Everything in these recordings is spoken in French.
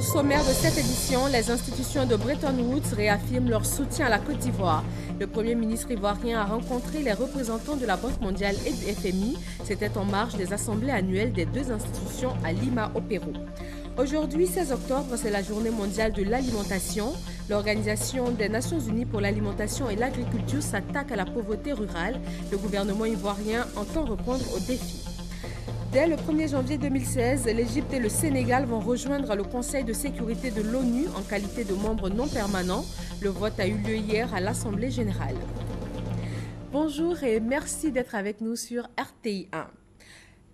sommaire de cette édition, les institutions de Bretton Woods réaffirment leur soutien à la Côte d'Ivoire. Le Premier ministre ivoirien a rencontré les représentants de la Banque mondiale et du FMI. C'était en marge des assemblées annuelles des deux institutions à Lima, au Pérou. Aujourd'hui, 16 octobre, c'est la journée mondiale de l'alimentation. L'Organisation des Nations Unies pour l'alimentation et l'agriculture s'attaque à la pauvreté rurale. Le gouvernement ivoirien entend répondre aux défis. Dès le 1er janvier 2016, l'Égypte et le Sénégal vont rejoindre le Conseil de sécurité de l'ONU en qualité de membres non permanents. Le vote a eu lieu hier à l'Assemblée générale. Bonjour et merci d'être avec nous sur RTI 1.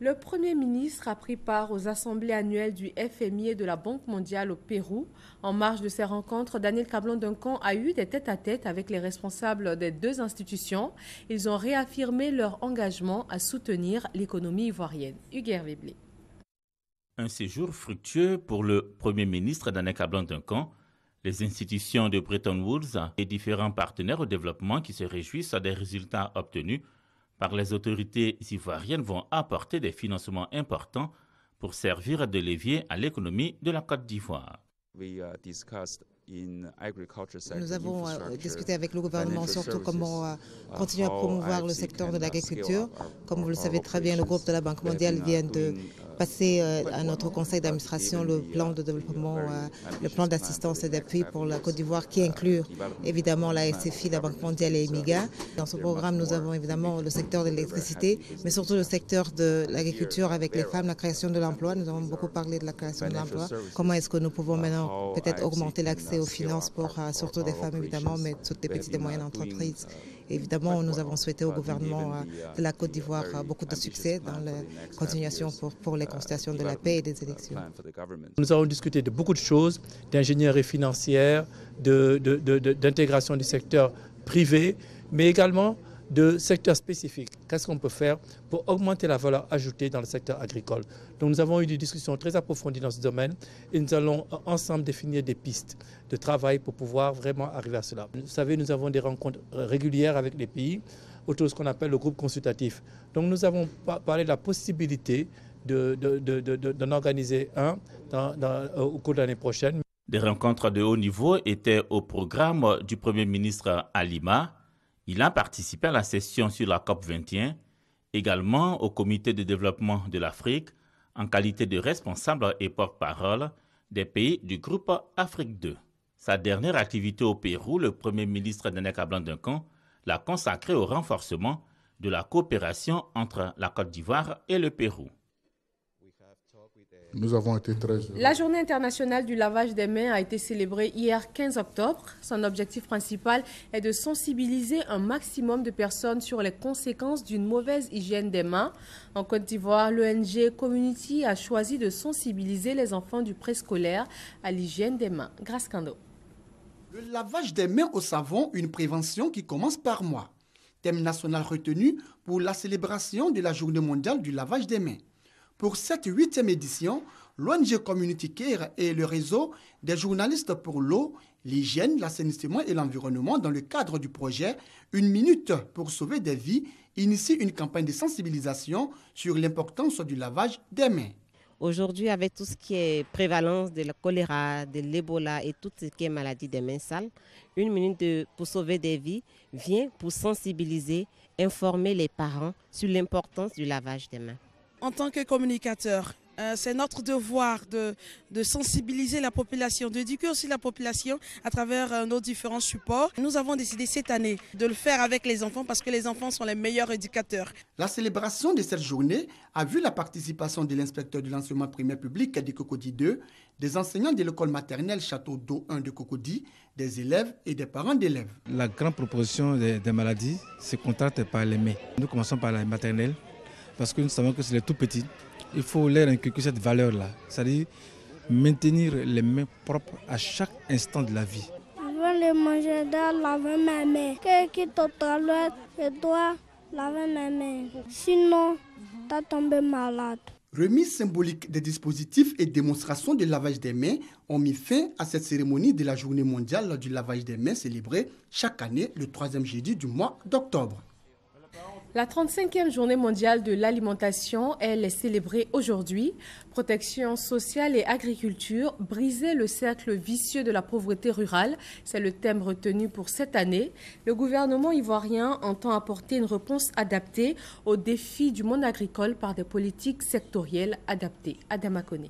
Le Premier ministre a pris part aux assemblées annuelles du FMI et de la Banque mondiale au Pérou. En marge de ces rencontres, Daniel Cablon-Duncan a eu des tête-à-tête avec les responsables des deux institutions. Ils ont réaffirmé leur engagement à soutenir l'économie ivoirienne. Hugues Webley. Un séjour fructueux pour le Premier ministre Daniel Cablon-Duncan, les institutions de Bretton Woods et différents partenaires au développement qui se réjouissent des résultats obtenus par les autorités ivoiriennes vont apporter des financements importants pour servir de levier à l'économie de la Côte d'Ivoire. Nous avons discuté avec le gouvernement surtout comment continuer à promouvoir le secteur de l'agriculture. Comme vous le savez très bien, le groupe de la Banque mondiale vient de passer à notre conseil d'administration le plan de développement, le plan d'assistance et d'appui pour la Côte d'Ivoire qui inclut évidemment la SFI, la Banque mondiale et EMIGA. Dans ce programme, nous avons évidemment le secteur de l'électricité, mais surtout le secteur de l'agriculture avec les femmes, la création de l'emploi. Nous avons beaucoup parlé de la création de l'emploi. Comment est-ce que nous pouvons maintenant peut-être augmenter l'accès aux finances pour surtout des femmes évidemment, mais toutes les petites et moyennes entreprises. Évidemment, nous avons souhaité au gouvernement de la Côte d'Ivoire beaucoup de succès dans la continuation pour les consultations de la paix et des élections. Nous avons discuté de beaucoup de choses, d'ingénierie financière, d'intégration du secteur privé, mais également de secteurs spécifiques. Qu'est-ce qu'on peut faire pour augmenter la valeur ajoutée dans le secteur agricole? Donc nous avons eu des discussions très approfondies dans ce domaine et nous allons ensemble définir des pistes de travail pour pouvoir vraiment arriver à cela. Vous savez, nous avons des rencontres régulières avec les pays autour de ce qu'on appelle le groupe consultatif. Donc nous avons parlé de la possibilité d'en organiser un au cours de l'année prochaine. Des rencontres de haut niveau étaient au programme du Premier ministre à Lima. Il a participé à la session sur la COP 21, également au Comité de développement de l'Afrique, en qualité de responsable et porte-parole des pays du groupe Afrique 2. Sa dernière activité au Pérou, le Premier ministre Daniel Cablon-Duncan l'a consacré au renforcement de la coopération entre la Côte d'Ivoire et le Pérou. Nous avons été très heureux. La journée internationale du lavage des mains a été célébrée hier 15 octobre. Son objectif principal est de sensibiliser un maximum de personnes sur les conséquences d'une mauvaise hygiène des mains. En Côte d'Ivoire, l'ONG Community a choisi de sensibiliser les enfants du préscolaire à l'hygiène des mains. Grâce Kando. Le lavage des mains au savon, une prévention qui commence par moi. Thème national retenu pour la célébration de la journée mondiale du lavage des mains. Pour cette 8e édition, l'ONG Community Care et le réseau des journalistes pour l'eau, l'hygiène, l'assainissement et l'environnement dans le cadre du projet Une minute pour sauver des vies initie une campagne de sensibilisation sur l'importance du lavage des mains. Aujourd'hui, avec tout ce qui est prévalence de la choléra, de l'Ebola et tout ce qui est maladie des mains sales, une minute pour sauver des vies vient pour sensibiliser, informer les parents sur l'importance du lavage des mains. En tant que communicateur, c'est notre devoir de sensibiliser la population, d'éduquer aussi la population à travers nos différents supports. Nous avons décidé cette année de le faire avec les enfants parce que les enfants sont les meilleurs éducateurs. La célébration de cette journée a vu la participation de l'inspecteur de l'enseignement primaire public de Cocody 2, des enseignants de l'école maternelle Château d'Eau 1 de Cocody, des élèves et des parents d'élèves. La grande proposition des maladies se contracte par les mains. Nous commençons par la maternelle parce que nous savons que c'est les tout petits. Il faut leur inculquer cette valeur-là, c'est-à-dire maintenir les mains propres à chaque instant de la vie. Avant de manger, je dois laver mes mains. Qui totalise, je dois laver mes mains. Sinon, tu vas tomber malade. Remise symbolique des dispositifs et démonstrations de lavage des mains ont mis fin à cette cérémonie de la Journée mondiale du lavage des mains célébrée chaque année le 3e jeudi du mois d'octobre. La 35e journée mondiale de l'alimentation, elle est célébrée aujourd'hui. Protection sociale et agriculture, briser le cercle vicieux de la pauvreté rurale, c'est le thème retenu pour cette année. Le gouvernement ivoirien entend apporter une réponse adaptée aux défis du monde agricole par des politiques sectorielles adaptées. Adama Kone.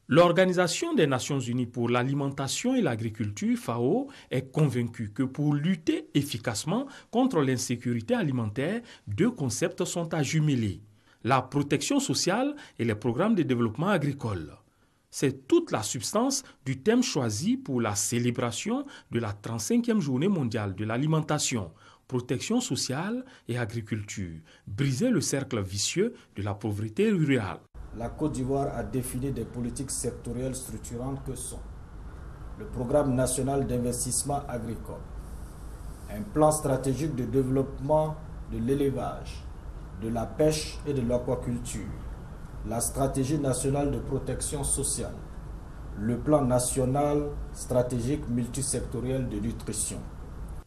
L'Organisation des Nations Unies pour l'alimentation et l'agriculture, FAO, est convaincue que pour lutter efficacement contre l'insécurité alimentaire, deux concepts sont à jumeler: la protection sociale et les programmes de développement agricole. C'est toute la substance du thème choisi pour la célébration de la 35e journée mondiale de l'alimentation, protection sociale et agriculture, briser le cercle vicieux de la pauvreté rurale. La Côte d'Ivoire a défini des politiques sectorielles structurantes que sont le Programme national d'investissement agricole, un plan stratégique de développement de l'élevage, de la pêche et de l'aquaculture, la stratégie nationale de protection sociale, le plan national stratégique multisectoriel de nutrition.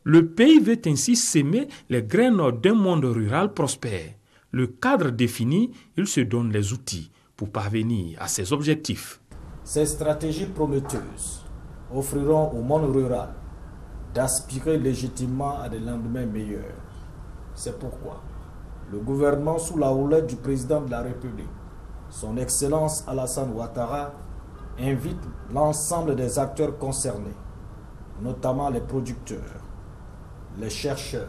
Le pays veut ainsi s'aimer les graines d'un monde rural prospère. Le cadre défini, il se donne les outils pour parvenir à ses objectifs. Ces stratégies prometteuses offriront au monde rural d'aspirer légitimement à des lendemains meilleurs. C'est pourquoi le gouvernement, sous la houlette du président de la République, son Excellence Alassane Ouattara, invite l'ensemble des acteurs concernés, notamment les producteurs, les chercheurs,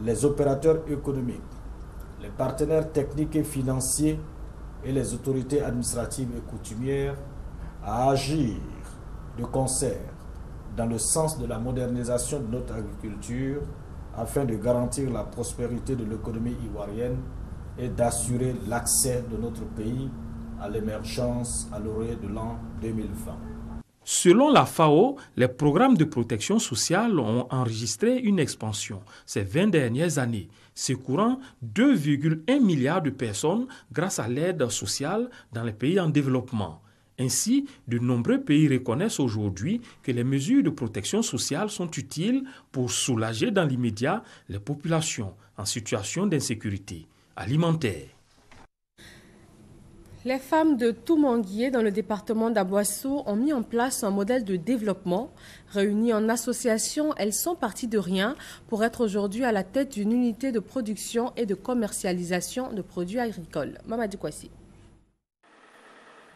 les opérateurs économiques, les partenaires techniques et financiers et les autorités administratives et coutumières à agir de concert dans le sens de la modernisation de notre agriculture afin de garantir la prospérité de l'économie ivoirienne et d'assurer l'accès de notre pays à l'émergence à l'horizon de l'an 2020. Selon la FAO, les programmes de protection sociale ont enregistré une expansion ces 20 dernières années, secourant 2,1 milliards de personnes grâce à l'aide sociale dans les pays en développement. Ainsi, de nombreux pays reconnaissent aujourd'hui que les mesures de protection sociale sont utiles pour soulager dans l'immédiat les populations en situation d'insécurité alimentaire. Les femmes de Toumanguié, dans le département d'Aboissou, ont mis en place un modèle de développement. Réunies en association, elles sont parties de rien pour être aujourd'hui à la tête d'une unité de production et de commercialisation de produits agricoles. Mamadou Kwasi.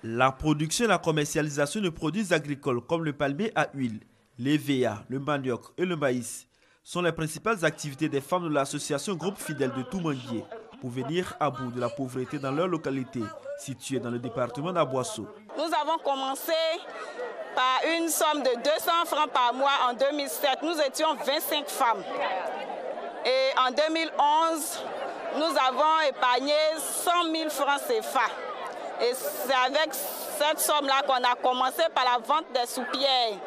La production et la commercialisation de produits agricoles comme le palmier à huile, l'EVA, le manioc et le maïs sont les principales activités des femmes de l'association Groupe Fidèle de Toumanguié pour venir à bout de la pauvreté dans leur localité située dans le département d'Aboissou. Nous avons commencé par une somme de 200 francs par mois en 2007. Nous étions 25 femmes. Et en 2011, nous avons épargné 100 000 francs CFA. Et c'est avec cette somme-là qu'on a commencé par la vente des soupières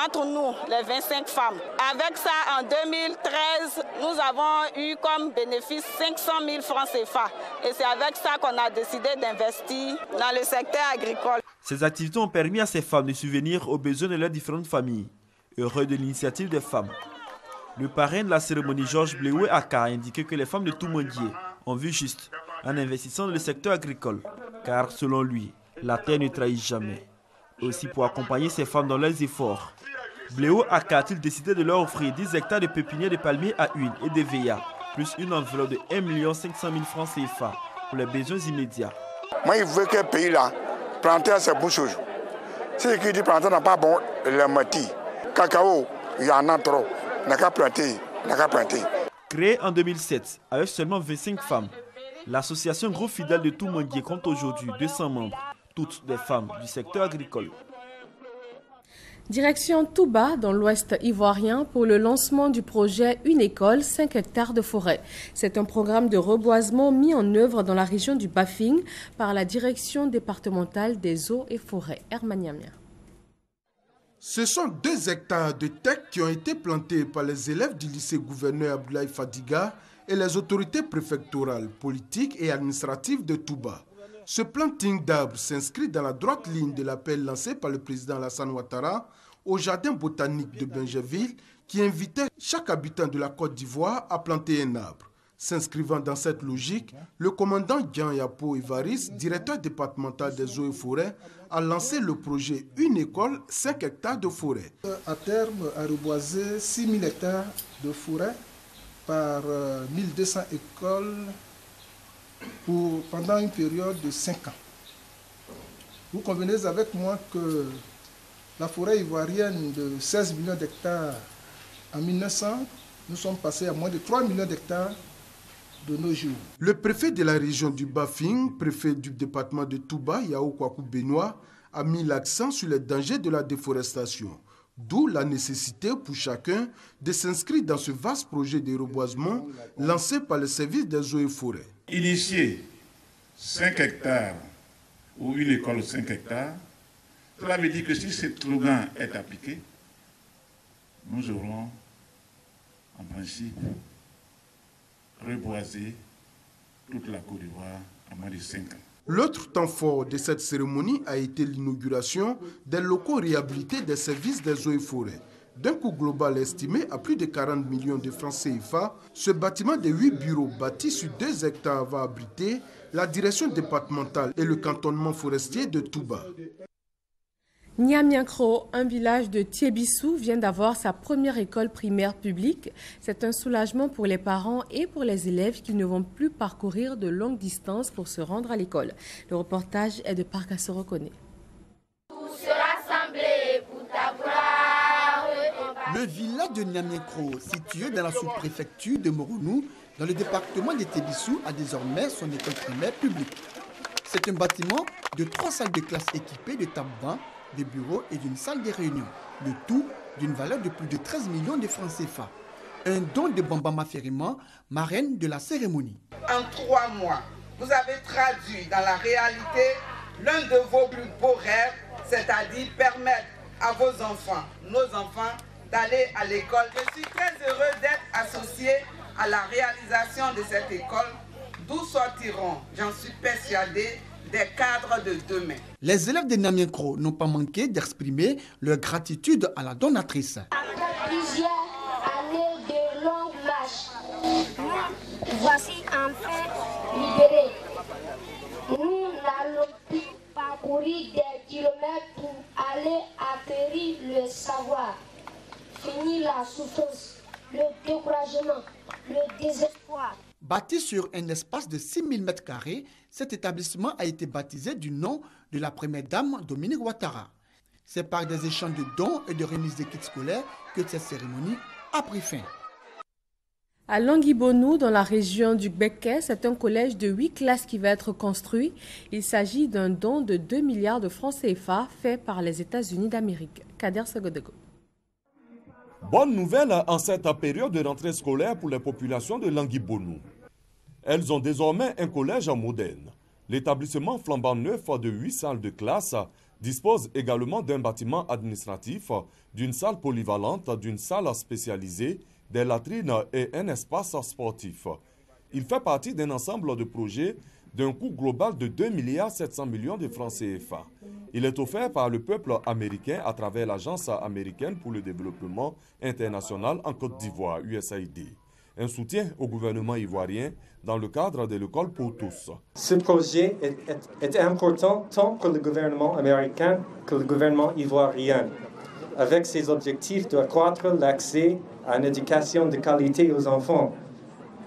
entre nous, les 25 femmes. Avec ça, en 2013, nous avons eu comme bénéfice 500 000 francs CFA. Et c'est avec ça qu'on a décidé d'investir dans le secteur agricole. Ces activités ont permis à ces femmes de subvenir aux besoins de leurs différentes familles. Heureux de l'initiative des femmes. Le parrain de la cérémonie, Georges Bléoué Aka, a indiqué que les femmes de Toumanguié ont vu juste en investissant dans le secteur agricole. Car selon lui, la terre ne trahit jamais. Aussi pour accompagner ces femmes dans leurs efforts, Bléo Aka a-t-il décidé de leur offrir 10 hectares de pépinières de palmiers à huile et de VA, plus une enveloppe de 1 500 000 francs CFA pour les besoins immédiats. Moi, il veut que le pays là, planter c'est bon chose. Si qui dit planter n'a pas bon, le mati, cacao, il y en a trop. N'a qu'à planter, n'a qu'à planter. Créée en 2007 avec seulement 25 femmes, l'association Groupe Fidèle de Toumanguié compte aujourd'hui 200 membres, toutes des femmes du secteur agricole. Direction Touba, dans l'ouest ivoirien, pour le lancement du projet Une école, 5 hectares de forêt. C'est un programme de reboisement mis en œuvre dans la région du Bafing par la direction départementale des eaux et forêts. Hermaniamia. Ce sont 2 hectares de teck qui ont été plantés par les élèves du lycée gouverneur Abdoulaye Fadiga et les autorités préfectorales, politiques et administratives de Touba. Ce planting d'arbres s'inscrit dans la droite ligne de l'appel lancé par le président Alassane Ouattara au jardin botanique de Benjaville qui invitait chaque habitant de la Côte d'Ivoire à planter un arbre. S'inscrivant dans cette logique, le commandant Gian Yapo Evaris, directeur départemental des eaux et forêts, a lancé le projet Une école, 5 hectares de forêt. À terme, à reboiser 6 000 hectares de forêt par 1200 écoles pendant une période de 5 ans. Vous convenez avec moi que la forêt ivoirienne de 16 millions d'hectares en 1900, nous sommes passés à moins de 3 millions d'hectares de nos jours. Le préfet de la région du Bafing, préfet du département de Touba, Yao Kwaku Benoît, a mis l'accent sur les dangers de la déforestation. D'où la nécessité pour chacun de s'inscrire dans ce vaste projet de reboisement lancé par le service des eaux et forêts. Initier 5 hectares ou une école 5 hectares, cela veut dire que si ce slogan est appliqué, nous aurons en principe reboiser toute la Côte d'Ivoire en moins de 5 ans. L'autre temps fort de cette cérémonie a été l'inauguration des locaux réhabilités des services des eaux et forêts. D'un coût global estimé à plus de 40 millions de francs CFA, ce bâtiment de 8 bureaux bâtis sur 2 hectares va abriter la direction départementale et le cantonnement forestier de Touba. Niamiankro, un village de Tiébissou, vient d'avoir sa première école primaire publique. C'est un soulagement pour les parents et pour les élèves qui ne vont plus parcourir de longues distances pour se rendre à l'école. Le reportage est de Parka Sorokone. Le village de Niamiankro, situé dans la sous-préfecture de Moronou, dans le département de Tiébissou, a désormais son école primaire publique. C'est un bâtiment de 3 salles de classe équipées de tables-bancs, de bureaux et d'une salle de réunion. Le tout d'une valeur de plus de 13 millions de francs CFA. Un don de Bambama Ferima, marraine de la cérémonie. En 3 mois, vous avez traduit dans la réalité l'un de vos plus beaux rêves, c'est-à-dire permettre à vos enfants, nos enfants, d'aller à l'école. Je suis très heureux d'être associé à la réalisation de cette école, d'où sortiront, j'en suis persuadé, des cadres de demain. Les élèves de Niamiankro n'ont pas manqué d'exprimer leur gratitude à la donatrice. Plusieurs années de longue marche. Voici enfin libérés. Nous n'allons plus parcourir des kilomètres pour aller acquérir le savoir. Finir la souffrance, le découragement, le désespoir. Bâti sur un espace de 6000 m², cet établissement a été baptisé du nom de la première dame Dominique Ouattara. C'est par des échanges de dons et de remises de kits scolaires que cette cérémonie a pris fin. À Languibonou, dans la région du Béquet, c'est un collège de 8 classes qui va être construit. Il s'agit d'un don de 2 milliards de francs CFA fait par les États-Unis d'Amérique. Kader Segodego. Bonne nouvelle en cette période de rentrée scolaire pour les populations de Languibonou. Elles ont désormais un collège moderne. L'établissement flambant neuf de 8 salles de classe dispose également d'un bâtiment administratif, d'une salle polyvalente, d'une salle spécialisée, des latrines et un espace sportif. Il fait partie d'un ensemble de projets d'un coût global de 2,7 milliards de francs CFA. Il est offert par le peuple américain à travers l'Agence américaine pour le développement international en Côte d'Ivoire, USAID. Un soutien au gouvernement ivoirien dans le cadre de l'école pour tous. Ce projet est important tant pour le gouvernement américain que le gouvernement ivoirien, avec ses objectifs d'accroître l'accès à une éducation de qualité aux enfants,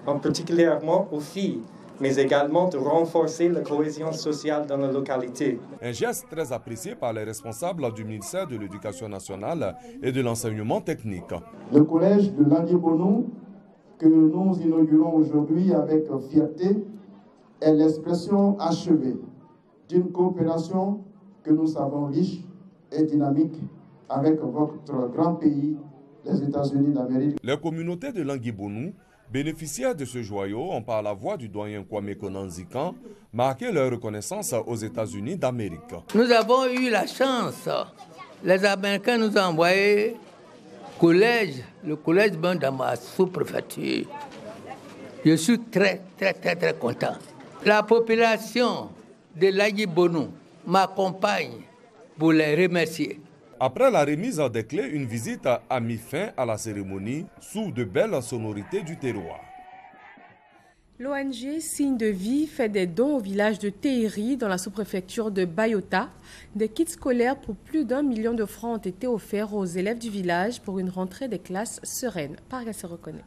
en particulièrement aux filles, mais également de renforcer la cohésion sociale dans la localité. Un geste très apprécié par les responsables du ministère de l'Éducation nationale et de l'enseignement technique. Le collège de Languibonou, que nous inaugurons aujourd'hui avec fierté, est l'expression achevée d'une coopération que nous savons riche et dynamique avec votre grand pays, les États-Unis d'Amérique. Les communautés de Languibonou, bénéficiaires de ce joyau, ont par la voix du doyen Kwame Konanzikan marqué leur reconnaissance aux États-Unis d'Amérique. Nous avons eu la chance. Les Américains nous ont envoyé le collège dans ma sous-préfecture. Je suis très content. La population de Languibonou m'accompagne pour les remercier. Après la remise des clés, une visite a mis fin à la cérémonie sous de belles sonorités du terroir. L'ONG Signe de Vie fait des dons au village de Téhéri dans la sous-préfecture de Bayota. Des kits scolaires pour plus d'1 million de francs ont été offerts aux élèves du village pour une rentrée des classes sereine. Paris se reconnaît.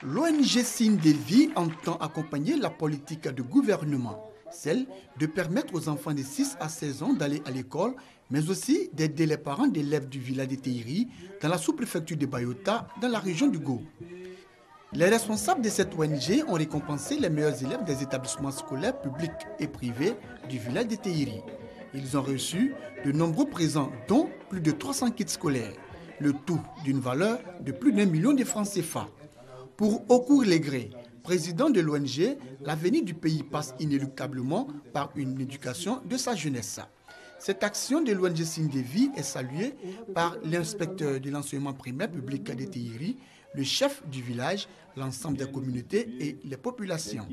L'ONG Signe de Vie entend accompagner la politique du gouvernement, celle de permettre aux enfants de 6 à 16 ans d'aller à l'école, mais aussi d'aider les parents d'élèves du village de Téhéri dans la sous-préfecture de Bayota, dans la région du Go. Les responsables de cette ONG ont récompensé les meilleurs élèves des établissements scolaires publics et privés du village de Téhéri. Ils ont reçu de nombreux présents, dont plus de 300 kits scolaires, le tout d'une valeur de plus d'1 million de francs CFA. Pour Okour Legré, président de l'ONG, l'avenir du pays passe inéluctablement par une éducation de sa jeunesse. Cette action de l'ONG Signe de Vie est saluée par l'inspecteur de l'enseignement primaire public de Téhéri, le chef du village, l'ensemble des communautés et les populations.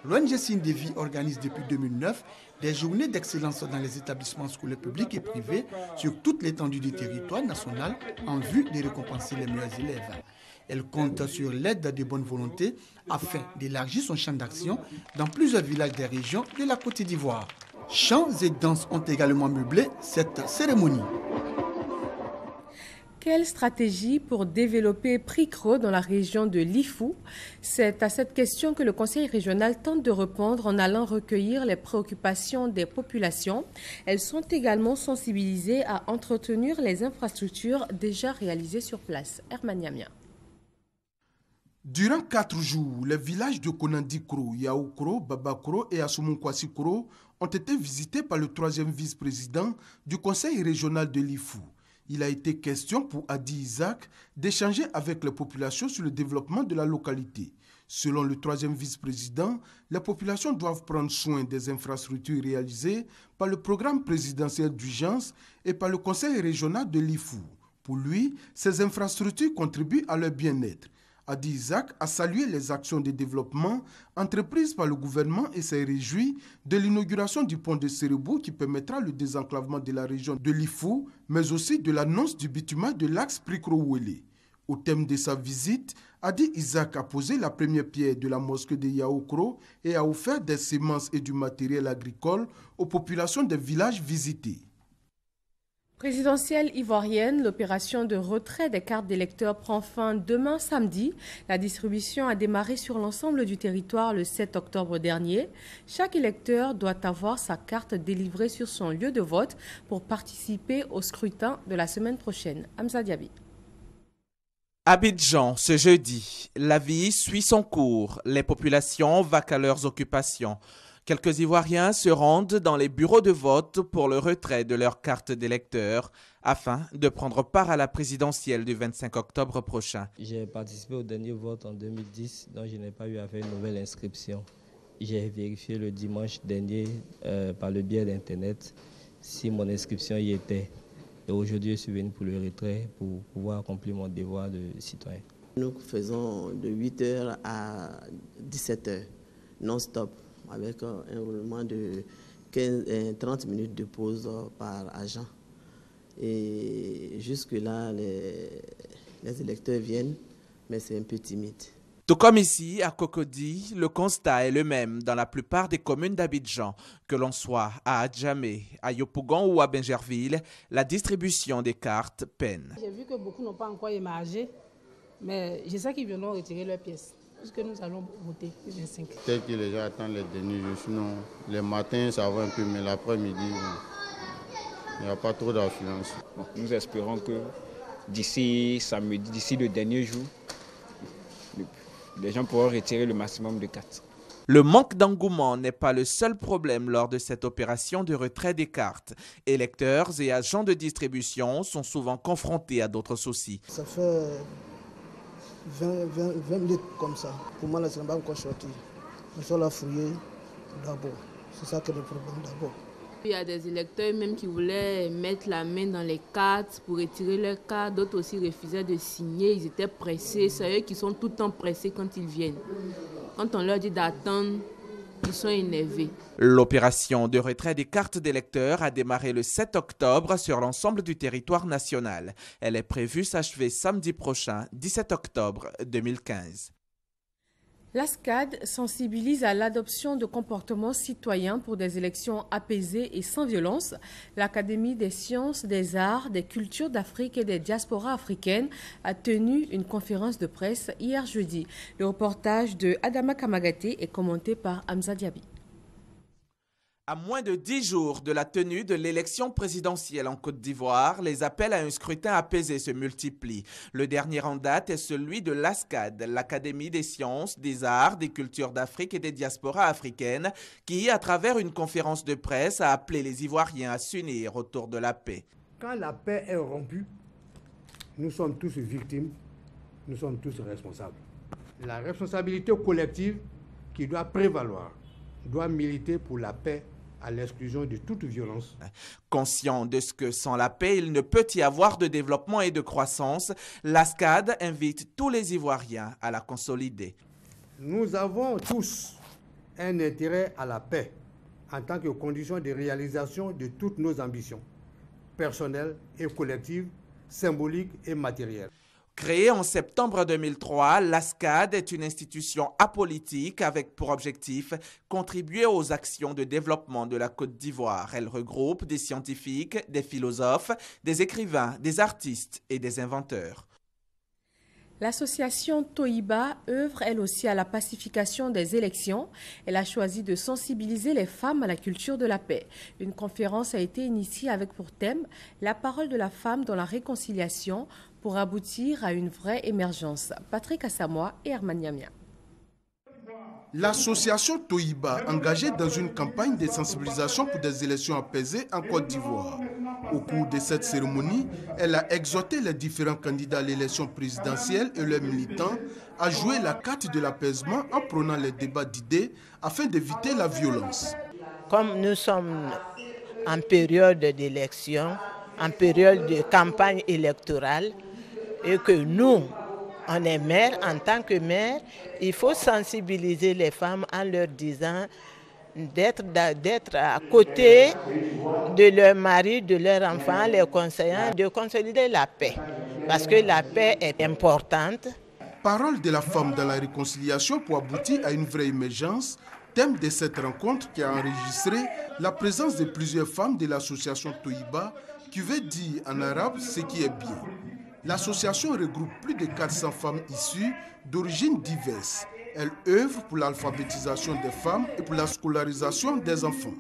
L'ONG Signe de Vie organise depuis 2009 des journées d'excellence dans les établissements scolaires publics et privés sur toute l'étendue du territoire national en vue de récompenser les meilleurs élèves. Elle compte sur l'aide de bonne volonté afin d'élargir son champ d'action dans plusieurs villages des régions de la Côte d'Ivoire. Chants et danses ont également meublé cette cérémonie. Quelle stratégie pour développer Prikro dans la région de Lifou? C'est à cette question que le Conseil régional tente de répondre en allant recueillir les préoccupations des populations. Elles sont également sensibilisées à entretenir les infrastructures déjà réalisées sur place. Herman Yamia. Durant 4 jours, les villages de Konandi-Kro, Yaoukro, Babakro et Asumukwasi-Kro ont été visités par le 3e vice-président du Conseil régional de Lifou. Il a été question pour Adi Isaac d'échanger avec les populations sur le développement de la localité. Selon le 3e vice-président, les populations doivent prendre soin des infrastructures réalisées par le programme présidentiel d'urgence et par le Conseil régional de Lifou. Pour lui, ces infrastructures contribuent à leur bien-être. Adi Isaac a salué les actions de développement entreprises par le gouvernement et s'est réjoui de l'inauguration du pont de Sérébou qui permettra le désenclavement de la région de Lifou, mais aussi de l'annonce du bitumage de l'axe Prikro-Wele. Au thème de sa visite, Adi Isaac a posé la première pierre de la mosquée de Yaoukro et a offert des semences et du matériel agricole aux populations des villages visités. Présidentielle ivoirienne, l'opération de retrait des cartes d'électeurs prend fin demain samedi. La distribution a démarré sur l'ensemble du territoire le 7 octobre dernier. Chaque électeur doit avoir sa carte délivrée sur son lieu de vote pour participer au scrutin de la semaine prochaine. Hamza Diaby. Abidjan, ce jeudi, la vie suit son cours. Les populations vaquent à leurs occupations. Quelques Ivoiriens se rendent dans les bureaux de vote pour le retrait de leur carte d'électeur afin de prendre part à la présidentielle du 25 octobre prochain. J'ai participé au dernier vote en 2010, donc je n'ai pas eu à faire une nouvelle inscription. J'ai vérifié le dimanche dernier par le biais d'Internet si mon inscription y était. Et aujourd'hui, je suis venu pour le retrait pour pouvoir accomplir mon devoir de citoyen. Nous faisons de 8h à 17h, non-stop, avec un roulement de 30 minutes de pause par agent. Et jusque-là, les électeurs viennent, mais c'est un peu timide. Tout comme ici, à Cocody, le constat est le même dans la plupart des communes d'Abidjan. Que l'on soit à Adjamé, à Yopougon ou à Bingerville, la distribution des cartes peine. J'ai vu que beaucoup n'ont pas encore émargé, mais je sais qu'ils viendront retirer leurs pièces, puisque nous allons voter le 25. Peut-être que les gens attendent les derniers jours, sinon les matins ça va un peu, mais l'après-midi, il n'y a pas trop d'affluence. Nous espérons que d'ici samedi, d'ici le dernier jour, les gens pourront retirer le maximum de cartes. Le manque d'engouement n'est pas le seul problème lors de cette opération de retrait des cartes. Électeurs et agents de distribution sont souvent confrontés à d'autres soucis. Ça fait 20 minutes comme ça. Pour moi, là, c'est pas encore sorti. Nous sommes là fouillés d'abord. C'est ça qui est le problème d'abord. Il y a des électeurs même qui voulaient mettre la main dans les cartes pour retirer leurs cartes. D'autres aussi refusaient de signer. Ils étaient pressés. C'est eux qui sont tout le temps pressés quand ils viennent. Quand on leur dit d'attendre, ils sont énervés. L'opération de retrait des cartes d'électeurs a démarré le 7 octobre sur l'ensemble du territoire national. Elle est prévue s'achever samedi prochain, 17 octobre 2015. L'ASCAD sensibilise à l'adoption de comportements citoyens pour des élections apaisées et sans violence. L'Académie des sciences, des arts, des cultures d'Afrique et des diasporas africaines a tenu une conférence de presse hier jeudi. Le reportage de Adama Kamagaté est commenté par Hamza Diaby. À moins de 10 jours de la tenue de l'élection présidentielle en Côte d'Ivoire, les appels à un scrutin apaisé se multiplient. Le dernier en date est celui de l'ASCAD, l'Académie des sciences, des arts, des cultures d'Afrique et des diasporas africaines, qui, à travers une conférence de presse, a appelé les Ivoiriens à s'unir autour de la paix. Quand la paix est rompue, nous sommes tous victimes, nous sommes tous responsables. La responsabilité collective qui doit prévaloir doit militer pour la paix à l'exclusion de toute violence. Conscient de ce que sans la paix, il ne peut y avoir de développement et de croissance, l'ASCAD invite tous les Ivoiriens à la consolider. Nous avons tous un intérêt à la paix en tant que condition de réalisation de toutes nos ambitions, personnelles et collectives, symboliques et matérielles. Créée en septembre 2003, l'ASCAD est une institution apolitique avec pour objectif contribuer aux actions de développement de la Côte d'Ivoire. Elle regroupe des scientifiques, des philosophes, des écrivains, des artistes et des inventeurs. L'association Toiba œuvre elle aussi à la pacification des élections. Elle a choisi de sensibiliser les femmes à la culture de la paix. Une conférence a été initiée avec pour thème la parole de la femme dans la réconciliation pour aboutir à une vraie émergence. Patrick Assamoah et Herman Niamia. L'association Toiba, engagée dans une campagne de sensibilisation pour des élections apaisées en Côte d'Ivoire. Au cours de cette cérémonie, elle a exhorté les différents candidats à l'élection présidentielle et leurs militants à jouer la carte de l'apaisement en prônant les débats d'idées afin d'éviter la violence. Comme nous sommes en période d'élection, en période de campagne électorale, et que nous, on est mère, en tant que mère, il faut sensibiliser les femmes en leur disant d'être à côté de leur mari, de leur enfant, les conseillant de consolider la paix. Parce que la paix est importante. Parole de la femme dans la réconciliation pour aboutir à une vraie émergence, thème de cette rencontre qui a enregistré la présence de plusieurs femmes de l'association Toiba, qui veut dire en arabe ce qui est bien. L'association regroupe plus de 400 femmes issues d'origines diverses. Elle œuvre pour l'alphabétisation des femmes et pour la scolarisation des enfants.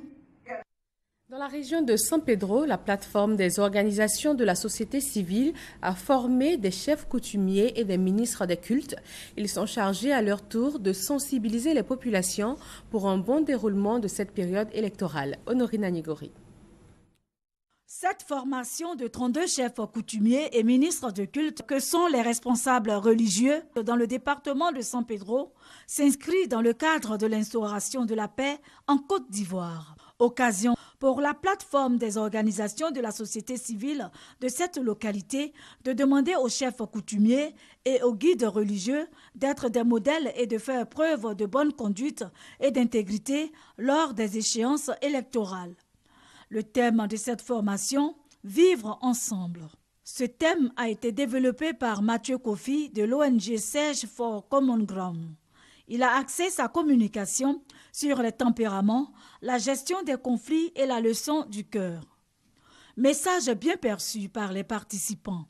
Dans la région de San Pedro, la plateforme des organisations de la société civile a formé des chefs coutumiers et des ministres des cultes. Ils sont chargés à leur tour de sensibiliser les populations pour un bon déroulement de cette période électorale. Honorina Nigori. Cette formation de 32 chefs coutumiers et ministres de culte, que sont les responsables religieux dans le département de San Pedro, s'inscrit dans le cadre de l'instauration de la paix en Côte d'Ivoire. Occasion pour la plateforme des organisations de la société civile de cette localité de demander aux chefs coutumiers et aux guides religieux d'être des modèles et de faire preuve de bonne conduite et d'intégrité lors des échéances électorales. Le thème de cette formation, vivre ensemble. Ce thème a été développé par Mathieu Kofi de l'ONG Search for Common Ground. Il a axé sa communication sur les tempéraments, la gestion des conflits et la leçon du cœur. Message bien perçu par les participants.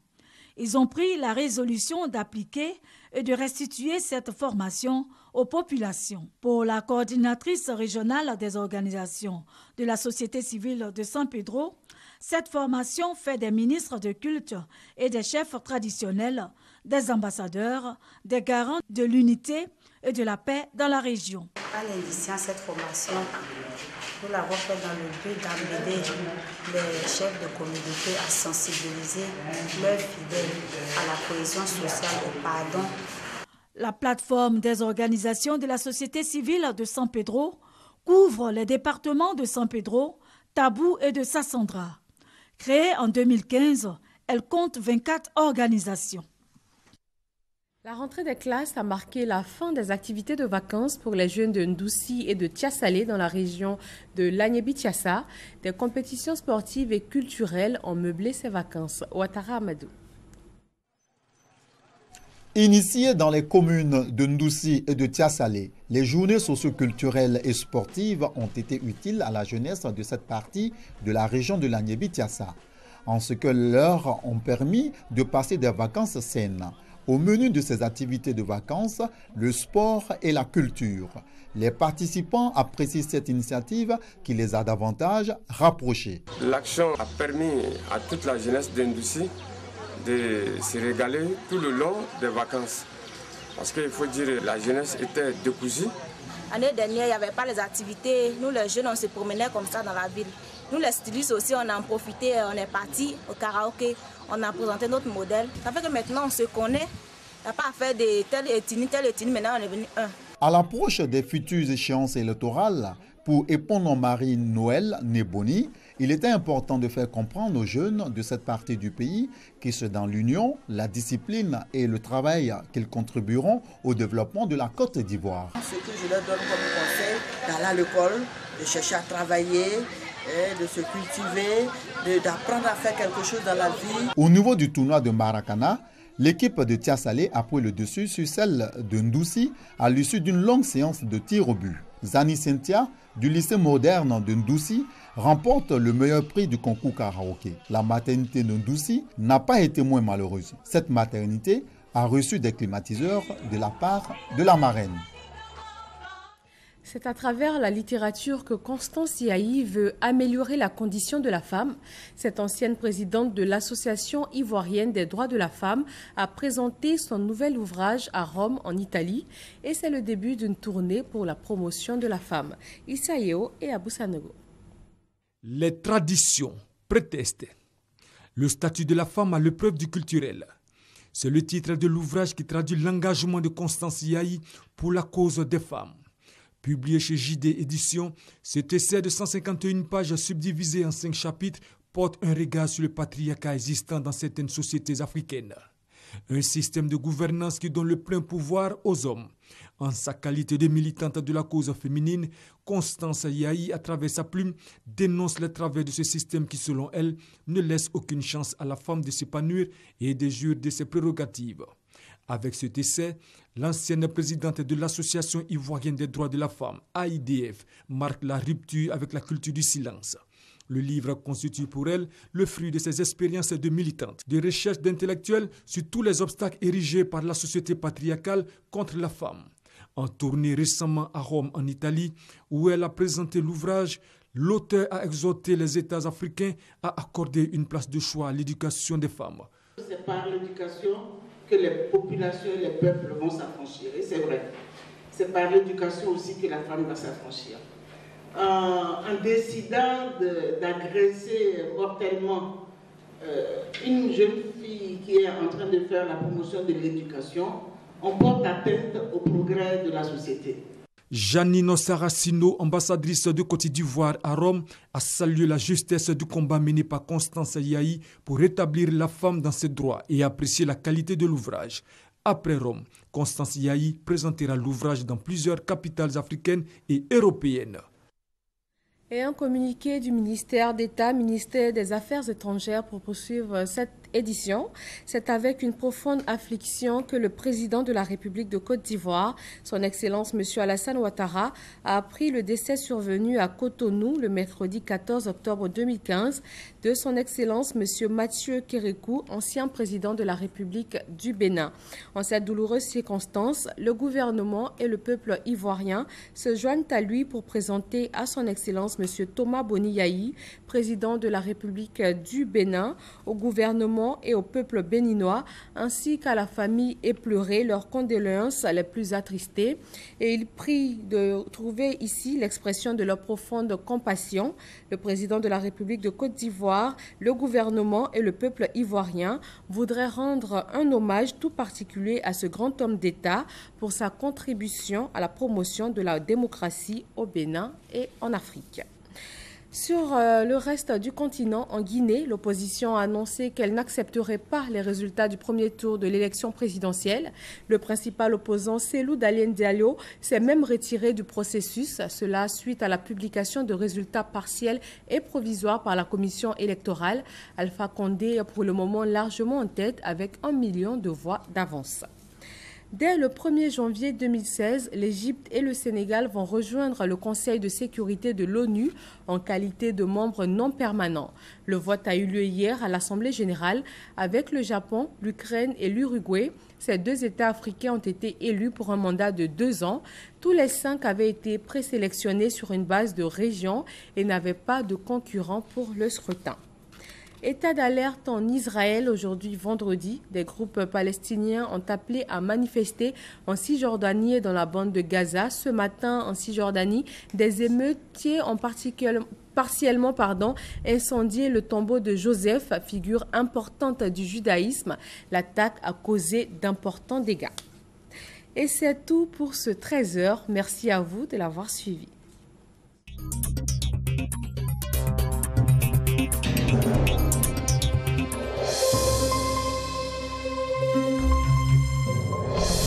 Ils ont pris la résolution d'appliquer et de restituer cette formation aux populations. Pour la coordinatrice régionale des organisations de la société civile de San Pedro, cette formation fait des ministres de culte et des chefs traditionnels, des ambassadeurs, des garants de l'unité et de la paix dans la région. En initiant cette formation, nous l'avons fait dans le but d'amener les chefs de communauté à sensibiliser leurs fidèles à la cohésion sociale, au pardon. La plateforme des organisations de la société civile de San Pedro couvre les départements de San Pedro, Tabou et de Sassandra. Créée en 2015, elle compte 24 organisations. La rentrée des classes a marqué la fin des activités de vacances pour les jeunes de Ndoussi et de Tiassalé dans la région de l'Agnébi-Tiassa. Des compétitions sportives et culturelles ont meublé ces vacances. Ouattara Amadou. Initiées dans les communes de Ndoussi et de Tiasalé, les journées socioculturelles et sportives ont été utiles à la jeunesse de cette partie de la région de l'Aniébi-Tiassa, en ce que leur ont permis de passer des vacances saines. Au menu de ces activités de vacances, le sport et la culture. Les participants apprécient cette initiative qui les a davantage rapprochés. L'action a permis à toute la jeunesse d'Ndoussi de se régaler tout le long des vacances. Parce qu'il faut dire que la jeunesse était décousue. L'année dernière, il n'y avait pas les activités. Nous, les jeunes, on se promenait comme ça dans la ville. Nous, les stylistes aussi, on a en profité. On est partis au karaoké. On a présenté notre modèle. Ça fait que maintenant, on se connaît. On n'a pas à faire de telle ethnie. Maintenant, on est venu un. À l'approche des futures échéances électorales, pour Eponon-Marie Noël Neboni, il était important de faire comprendre aux jeunes de cette partie du pays que c'est dans l'union, la discipline et le travail qu'ils contribueront au développement de la Côte d'Ivoire. Ce que je leur donne comme conseil, d'aller à l'école, de chercher à travailler, de se cultiver, d'apprendre à faire quelque chose dans la vie. Au niveau du tournoi de Maracana, l'équipe de Tiasalé a pris le dessus sur celle de Ndoussi à l'issue d'une longue séance de tir au but. Zani Cynthia, du lycée moderne de Ndoussi, remporte le meilleur prix du concours karaoké. La maternité de Ndoussi n'a pas été moins malheureuse. Cette maternité a reçu des climatiseurs de la part de la marraine. C'est à travers la littérature que Constance Yahi veut améliorer la condition de la femme. Cette ancienne présidente de l'Association ivoirienne des droits de la femme a présenté son nouvel ouvrage à Rome, en Italie, et c'est le début d'une tournée pour la promotion de la femme. Issa Yeo et Abou Sanogo. Les traditions prétestent. Le statut de la femme à l'épreuve du culturel. C'est le titre de l'ouvrage qui traduit l'engagement de Constance Yahi pour la cause des femmes. Publié chez JD Éditions, cet essai de 151 pages subdivisé en 5 chapitres porte un regard sur le patriarcat existant dans certaines sociétés africaines. Un système de gouvernance qui donne le plein pouvoir aux hommes. En sa qualité de militante de la cause féminine, Constance Yahi, à travers sa plume, dénonce les travers de ce système qui, selon elle, ne laisse aucune chance à la femme de s'épanouir et de jouir de ses prérogatives. Avec cet essai, l'ancienne présidente de l'Association ivoirienne des droits de la femme, AIDF, marque la rupture avec la culture du silence. Le livre constitue pour elle le fruit de ses expériences de militante, de recherche d'intellectuels sur tous les obstacles érigés par la société patriarcale contre la femme. En tournée récemment à Rome, en Italie, où elle a présenté l'ouvrage, l'auteur a exhorté les États africains à accorder une place de choix à l'éducation des femmes. C'est par l'éducation que les populations et les peuples vont s'affranchir. Et c'est vrai. C'est par l'éducation aussi que la femme va s'affranchir. En décidant d'agresser mortellement une jeune fille qui est en train de faire la promotion de l'éducation, on porte atteinte au progrès de la société. Janino Saracino, ambassadrice de Côte d'Ivoire à Rome, a salué la justesse du combat mené par Constance Yahi pour rétablir la femme dans ses droits et apprécié la qualité de l'ouvrage. Après Rome, Constance Yahi présentera l'ouvrage dans plusieurs capitales africaines et européennes. Et un communiqué du ministère d'État, ministère des Affaires étrangères pour poursuivre cette édition. C'est avec une profonde affliction que le président de la République de Côte d'Ivoire, son Excellence M. Alassane Ouattara, a appris le décès survenu à Cotonou le mercredi 14 octobre 2015 de son Excellence M. Mathieu Kérékou, ancien président de la République du Bénin. En cette douloureuse circonstance, le gouvernement et le peuple ivoirien se joignent à lui pour présenter à son Excellence M. Thomas Boni Yahi, président de la République du Bénin, au gouvernement et au peuple béninois, ainsi qu'à la famille éplorée, leurs condoléances les plus attristées. Et il prie de trouver ici l'expression de leur profonde compassion. Le président de la République de Côte d'Ivoire, le gouvernement et le peuple ivoirien voudraient rendre un hommage tout particulier à ce grand homme d'État pour sa contribution à la promotion de la démocratie au Bénin et en Afrique. Sur le reste du continent, en Guinée, l'opposition a annoncé qu'elle n'accepterait pas les résultats du premier tour de l'élection présidentielle. Le principal opposant, Cellou Dalein Diallo, s'est même retiré du processus, cela suite à la publication de résultats partiels et provisoires par la commission électorale. Alpha Condé est pour le moment largement en tête avec 1 million de voix d'avance. Dès le 1er janvier 2016, l'Égypte et le Sénégal vont rejoindre le Conseil de sécurité de l'ONU en qualité de membres non permanents. Le vote a eu lieu hier à l'Assemblée générale avec le Japon, l'Ukraine et l'Uruguay. Ces 2 États africains ont été élus pour un mandat de 2 ans. Tous les 5 avaient été présélectionnés sur une base de région et n'avaient pas de concurrents pour le scrutin. État d'alerte en Israël aujourd'hui vendredi. Des groupes palestiniens ont appelé à manifester en Cisjordanie et dans la bande de Gaza. Ce matin, en Cisjordanie, des émeutiers ont partiellement incendié le tombeau de Joseph, figure importante du judaïsme. L'attaque a causé d'importants dégâts. Et c'est tout pour ce 13h. Merci à vous de l'avoir suivi.